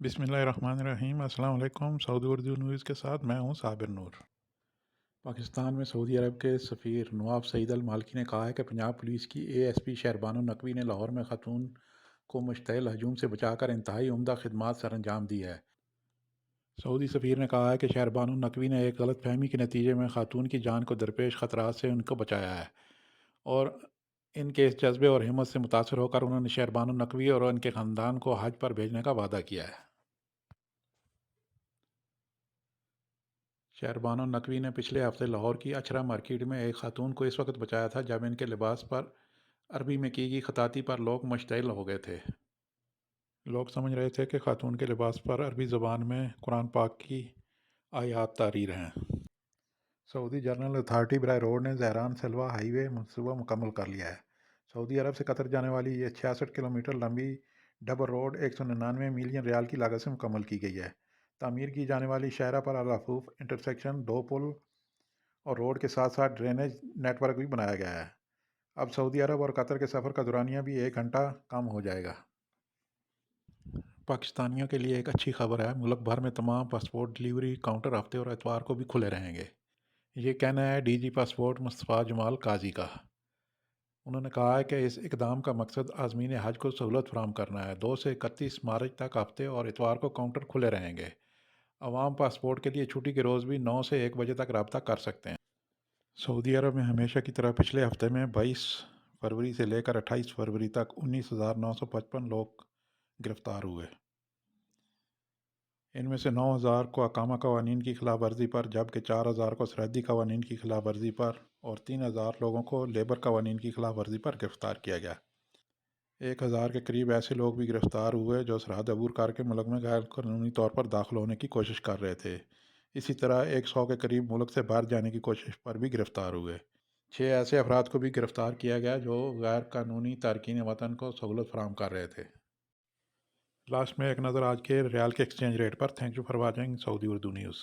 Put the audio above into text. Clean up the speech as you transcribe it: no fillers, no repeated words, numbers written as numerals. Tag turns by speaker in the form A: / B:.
A: बिस्मिल्लाहिर्रहमानिर्रहीम। अस्सलाम वालेकुम। सऊदी उर्दू न्यूज़ के साथ मैं हूं साबिर नूर। पाकिस्तान में सऊदी अरब के सफ़ीर नवाब सईद अल मालकी ने कहा है कि पंजाब पुलिस की एएसपी शहरबानो नकवी ने लाहौर में खातून को मुश्तइल हजूम से बचाकर इंतहाई उम्दा खिदमात सर अंजाम दी है। सऊदी सफ़ीर ने कहा है कि शहरबानो नकवी ने एक गलत फहमी के नतीजे में खातून की जान को दरपेश ख़तरात से उनको बचाया है और इनके इस जज्बे और हिम्मत से मुतासर होकर उन्होंने शहरबानो नकवी और उनके ख़ानदान को हज पर भेजने का वादा किया है। शहरबानो नकवी ने पिछले हफ्ते लाहौर की अचरा मार्केट में एक खातून को इस वक्त बचाया था जब इनके लिबास पर अरबी में की गई खताती पर लोग मुश्तइल हो गए थे। लोग समझ रहे थे कि खातून के लिबास पर अरबी ज़बान में कुरान पाक की आयात तारीर हैं। सऊदी जर्नल अथॉरिटी बराए रोड ने ज़हरान सलवा हाईवे मनसूबा मुकम्मल कर लिया है। सऊदी अरब से कतर जाने वाली ये 66 किलोमीटर लंबी डबल रोड 199 मिलियन रियाल की लागत से मुकम्मल की गई है। तामीर की जाने वाली शाहरा पर अल हफूफ इंटरसेक्शन, दो पुल और रोड के साथ साथ ड्रेनेज नेटवर्क भी बनाया गया है। अब सऊदी अरब और कतर के सफ़र का दुरानिया भी 1 घंटा कम हो जाएगा। पाकिस्तानियों के लिए एक अच्छी खबर है, मुल्क भर में तमाम पासपोर्ट डिलीवरी काउंटर हफ्ते और एतवार को भी खुले रहेंगे। ये कहना है डीजी पासपोर्ट मुस्तफ़ा जमाल काजी का। उन्होंने कहा है कि इस इकदाम का मकसद आज़मीन हज को सहूलत फराहम करना है। 2 से 31 मार्च तक हफ्ते और इतवार को काउंटर खुले रहेंगे। अवाम पासपोर्ट के लिए छुट्टी के रोज़ भी 9 से 1 बजे तक रब्ता कर सकते हैं। सऊदी अरब में हमेशा की तरह पिछले हफ्ते में 22 फरवरी से लेकर 28 फरवरी तक 19,955 लोग गिरफ्तार हुए। इनमें से 9,000 को अकामा कवानीन की खिलाफ वर्जी पर, जबकि 4,000 को सरहदी कवानीन की खिलाफ वर्जी पर और 3,000 लोगों को लेबर कवानीन की खिलाफ वर्जी पर गिरफ्तार किया गया। 1,000 के करीब ऐसे लोग भी गिरफ्तार हुए जो सरहद अबूर करके मुल्क में गैर कानूनी तौर पर दाखिल होने की कोशिश कर रहे थे। इसी तरह 100 के करीब मुल्क से बाहर जाने की कोशिश पर भी गिरफ्तार हुए। 6 ऐसे अफराद को भी गिरफ्तार किया गया जो गैर कानूनी तारकीन वतन को सहूलत फराहम कर रहे थे। लास्ट में एक नज़र आज के रियाल के एक्सचेंज रेट पर। Thank you for watching Saudi Urdu news.